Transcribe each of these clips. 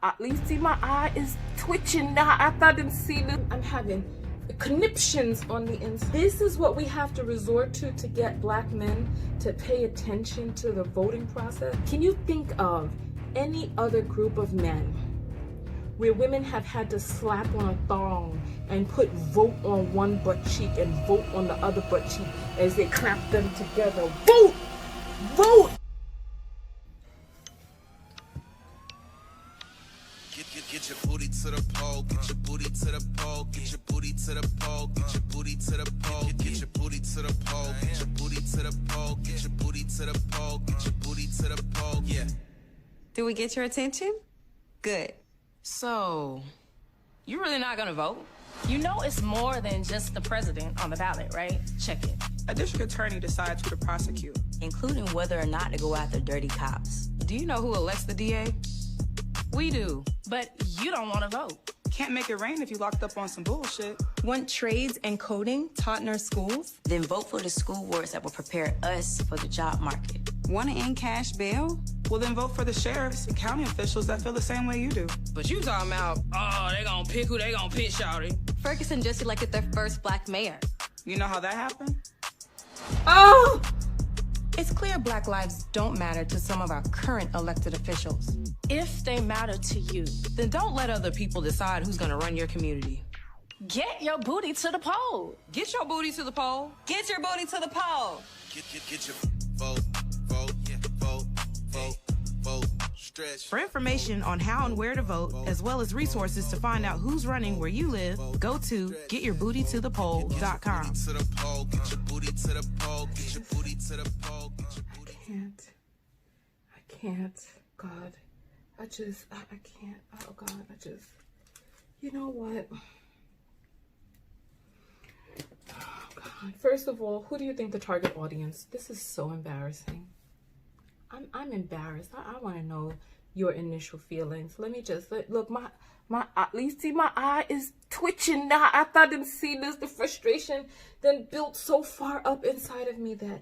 at least see my eye is twitching now after I didn't see this. I'm having conniptions on the inside. This is what we have to resort to get black men to pay attention to the voting process. Can you think of any other group of men where women have had to slap on a thong and put vote on one butt cheek and vote on the other butt cheek as they clap them together? Vote! Vote! Get your booty to the pole, get your booty to the pole, get your booty to the pole, get your booty to the pole, get your booty to the pole, get your booty to the pole, get your booty to the pole, get your booty to the pole, yeah. Did we get your attention? Good. So, you really not gonna vote? You know it's more than just the president on the ballot, right? Check it. A district attorney decides who to prosecute, Including whether or not to go after dirty cops. Do you know who elects the DA? We do, but you don't want to vote. Can't make it rain if you locked up on some bullshit. Want trades and coding taught in our schools? Then vote for the school boards that will prepare us for the job market. Want to end cash bail? Well, then vote for the sheriffs and county officials that feel the same way you do. But you talking about, oh, they gonna pick who they gonna pick, shawty. Ferguson just elected their first black mayor. You know how that happened? Oh! It's clear black lives don't matter to some of our current elected officials. If they matter to you, Then don't let other people decide who's gonna run your community. get your booty to the poll. Get your booty to the poll. Get your booty to the poll. Get your vote, yeah, vote, stretch. For information on how and where to vote, as well as resources to find out who's running where you live, go to getyourbootytothepoll.com. To the pole, get your booty to the pole, get your booty to the pole, get your booty. I can't. God. I can't. Oh, God. You know what? Oh, God. First of all, who do you think the target audience? This is so embarrassing. I'm embarrassed. I want to know your initial feelings. Let me just, look, my at least see my eye is twitching now after I didn't see this. The frustration then built so far up inside of me that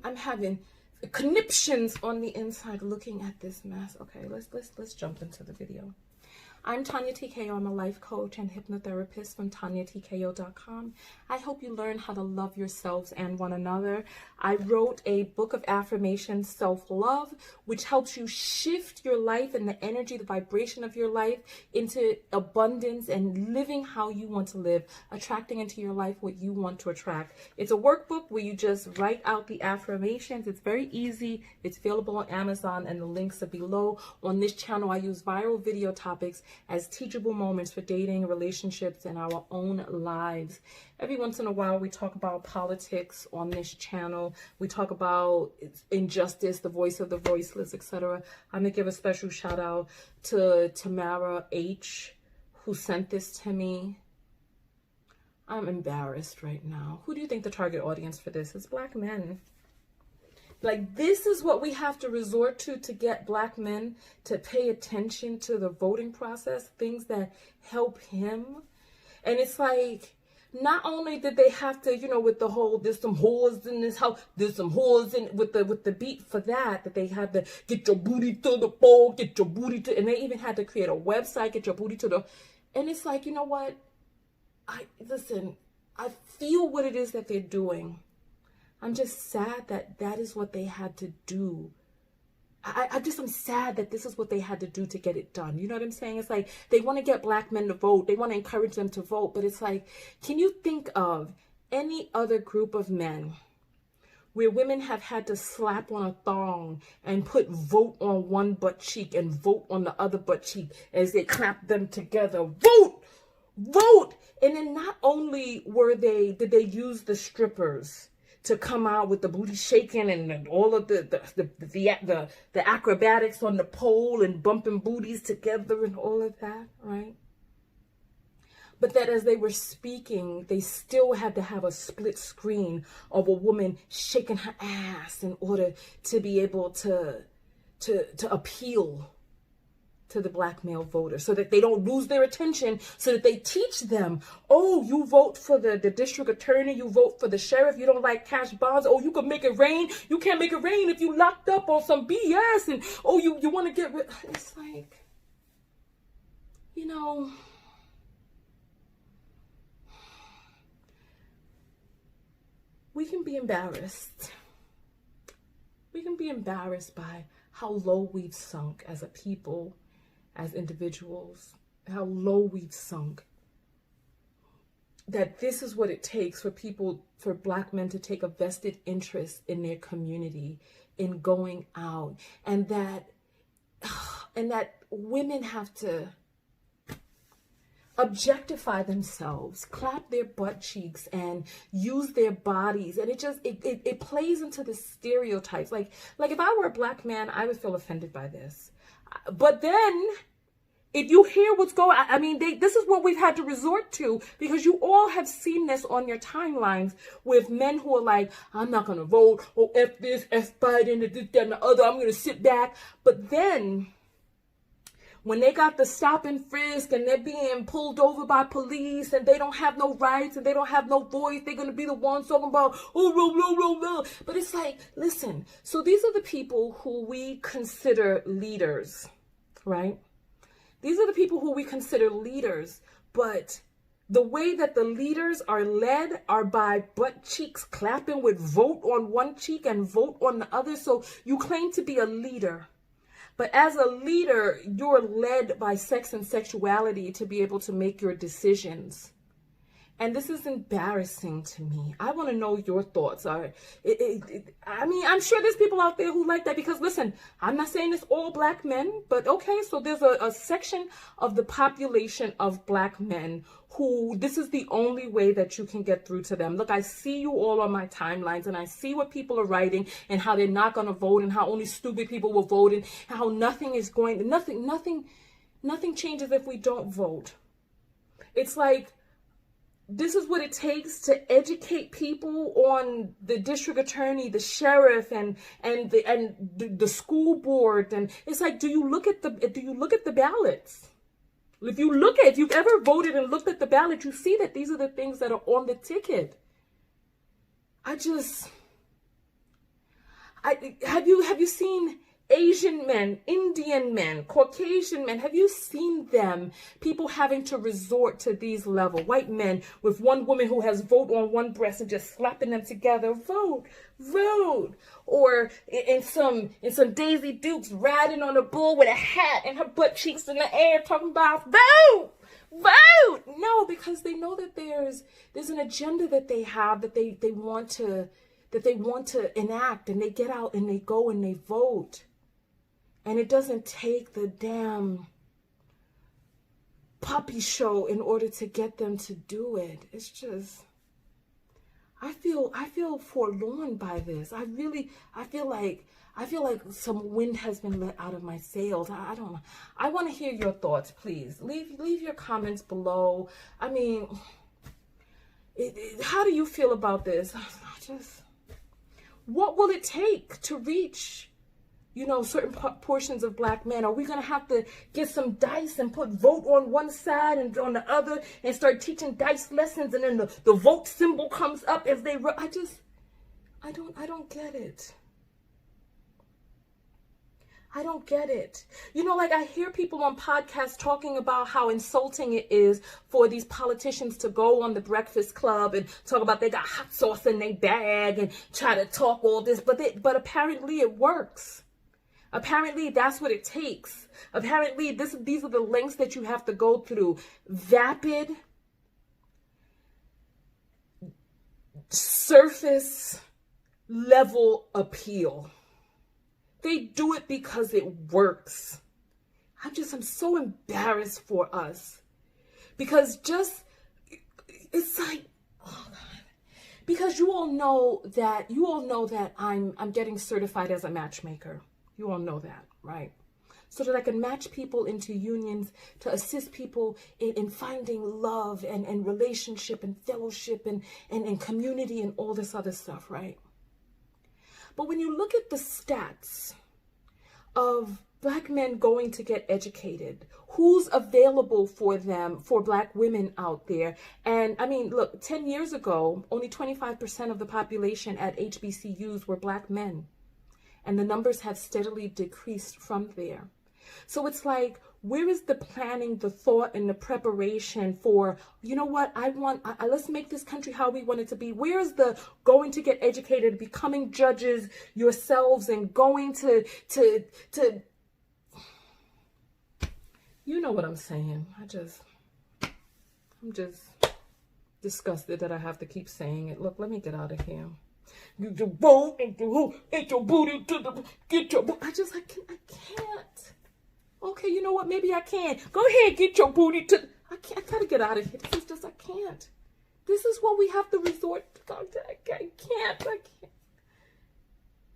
I'm having conniptions on the inside looking at this mess. Okay, let's jump into the video. I'm Tonya TKO. I'm a life coach and hypnotherapist from TonyaTKO.com. I hope you learn how to love yourselves and one another. I wrote a book of affirmations, self-love, which helps you shift your life and the energy, the vibration of your life into abundance and living how you want to live, attracting into your life what you want to attract. It's a workbook where you just write out the affirmations. It's very easy. It's available on Amazon and the links are below. On this channel, I use viral video topics as teachable moments for dating, relationships, and our own lives. Every once in a while, we talk about politics on this channel. We talk about injustice, the voice of the voiceless, etc. I'm going to give a special shout out to Tamara H., who sent this to me. I'm embarrassed right now. Who do you think the target audience for this is? Black men. Like, this is what we have to resort to get black men to pay attention to the voting process, things that help him. And it's like, not only did they have to, with the whole, there's some whores in this house, there's some whores in with the beat for that they had to get your booty to the pole, get your booty to, and they even had to create a website, get your booty to the, and it's like, you know what? I feel what it is that they're doing. I'm just sad that is what they had to do. I'm sad that this is what they had to do to get it done. You know what I'm saying? It's like they want to get black men to vote. They want to encourage them to vote. But it's like, can you think of any other group of men where women have had to slap on a thong and put vote on one butt cheek and vote on the other butt cheek as they clap them together? Vote! Vote! And then not only did they use the strippers to come out with the booty shaking and all of the acrobatics on the pole and bumping booties together and all of that, right? But that as they were speaking, they still had to have a split screen of a woman shaking her ass in order to be able to appeal to the black male voter, so that they don't lose their attention, so that they teach them, oh, you vote for the district attorney, you vote for the sheriff, you don't like cash bonds, oh, you can make it rain, you can't make it rain if you locked up on some BS, and oh, you want to get rid. It's like, know, we can be embarrassed. We can be embarrassed by how low we've sunk as a people, as individuals, how low we've sunk. That this is what it takes for people, for Black men to take a vested interest in their community, in going out, and that women have to objectify themselves, clap their butt cheeks, and use their bodies, and it plays into the stereotypes. Like if I were a Black man, I would feel offended by this. But then, if you hear what's going on, I mean, this is what we've had to resort to, because you all have seen this on your timelines with men who are like, I'm not going to vote, or F this, F Biden, this, that, and the other, I'm going to sit back. But then, when they got the stop and frisk and they're being pulled over by police and they don't have no rights and they don't have no voice, they're going to be the ones talking about, oh, blah, blah, blah, blah. But it's like, listen, so these are the people who we consider leaders, right? These are the people who we consider leaders, but the way that the leaders are led are by butt cheeks clapping with vote on one cheek and vote on the other. So you claim to be a leader. But as a leader, you're led by sex and sexuality to be able to make your decisions. And this is embarrassing to me. I want to know your thoughts. I mean, I'm sure there's people out there who like that, because listen, I'm not saying it's all Black men, but okay, so there's a section of the population of Black men who this is the only way that you can get through to them. Look, I see you all on my timelines, and I see what people are writing and how they're not going to vote and how only stupid people will vote and how nothing changes if we don't vote. It's like, this is what it takes to educate people on the district attorney, the sheriff, and the school board. And it's like, do you look at the ballots? If you've ever voted and looked at the ballot, you see that these are the things that are on the ticket. Have you seen Asian men, Indian men, Caucasian men? Have you seen them? People having to resort to these levels. White men with one woman who has vote on one breast and just slapping them together. Vote, vote. Or in some Daisy Dukes riding on a bull with a hat and her butt cheeks in the air talking about vote, vote. No, because they know that there's an agenda that they have that they want to enact, and they get out and they go and they vote. And it doesn't take the damn puppy show in order to get them to do it. It's just, I feel forlorn by this. I feel like some wind has been let out of my sails. I don't know. I want to hear your thoughts, please. Leave your comments below. I mean, how do you feel about this? What will it take to reach, certain portions of Black men? Are we going to have to get some dice and put vote on one side and on the other and start teaching dice lessons, and then the vote symbol comes up as they run? I don't get it. I don't get it. Like I hear people on podcasts talking about how insulting it is for these politicians to go on the Breakfast Club and talk about they got hot sauce in their bag and try to talk all this, but apparently it works. Apparently that's what it takes. Apparently these are the lengths that you have to go through. Vapid, surface level appeal. They do it because it works. I'm so embarrassed for us. Because it's like, oh God. Because you all know that I'm getting certified as a matchmaker. You all know that, right? So that I can match people into unions to assist people in finding love and relationship and fellowship and community and all this other stuff, right? But when you look at the stats of Black men going to get educated, who's available for them, for Black women out there? And I mean, look, 10 years ago, only 25% of the population at HBCUs were Black men. And the numbers have steadily decreased from there. So it's like, Where is the planning, the thought, and the preparation for, you know what, let's make this country how we want it to be? Where is the going to get educated, becoming judges yourselves, and going to you know what I'm saying? I'm just disgusted that I have to keep saying it. Look, let me get out of here. You do boom, get your booty to the, get your booty. I can't. Okay, you know what? Maybe I can. Go ahead, get your booty to. I gotta get out of here. This is just, I can't. This is what we have to resort to. I can't.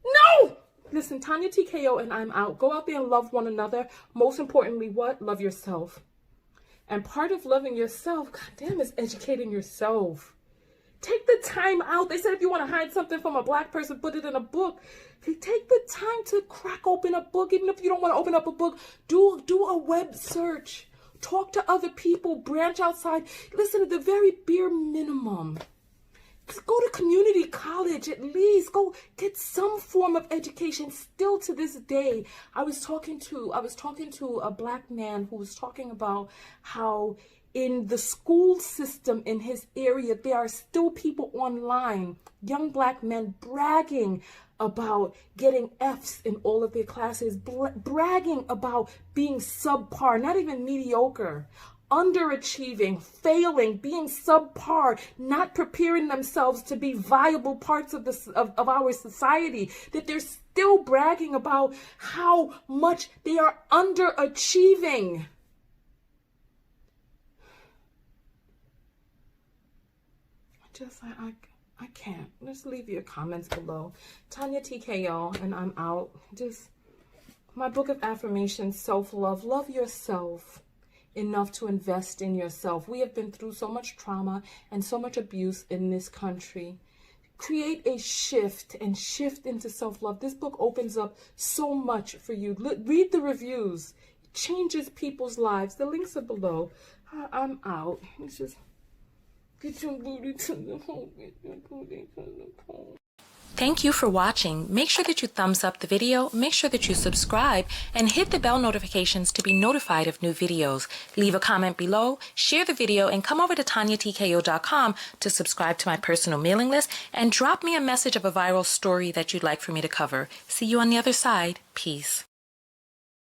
No! Listen, Tonya TKO and I'm out. Go out there and love one another. Most importantly, what? Love yourself. And part of loving yourself, goddamn, is educating yourself. Take the time out. They said if you want to hide something from a black person, put it in a book. Take the time to crack open a book. Even if you don't want to open up a book, do a web search. Talk to other people. Branch outside. Listen, to the very bare minimum, go to community college at least. Go get some form of education. Still to this day, I was talking to a black man who was talking about how in the school system in his area, there are still people online, young black men, bragging about getting F's in all of their classes, bragging about being subpar, not even mediocre, underachieving, failing, being subpar, not preparing themselves to be viable parts of our society, that they're still bragging about how much they are underachieving. I can't. Just leave your comments below. Tonya TKO, and I'm out. Just my book of affirmations, self-love. Love yourself enough to invest in yourself. We have been through so much trauma and so much abuse in this country. Create a shift and shift into self-love. This book opens up so much for you. Read the reviews. It changes people's lives. The links are below. I'm out. It's just... get your booty to the pole. Get your booty to the pole. Thank you for watching. Make sure that you thumbs up the video, make sure that you subscribe, and hit the bell notifications to be notified of new videos. Leave a comment below, share the video, and come over to TonyaTKO.com to subscribe to my personal mailing list, and drop me a message of a viral story that you'd like for me to cover. See you on the other side. Peace.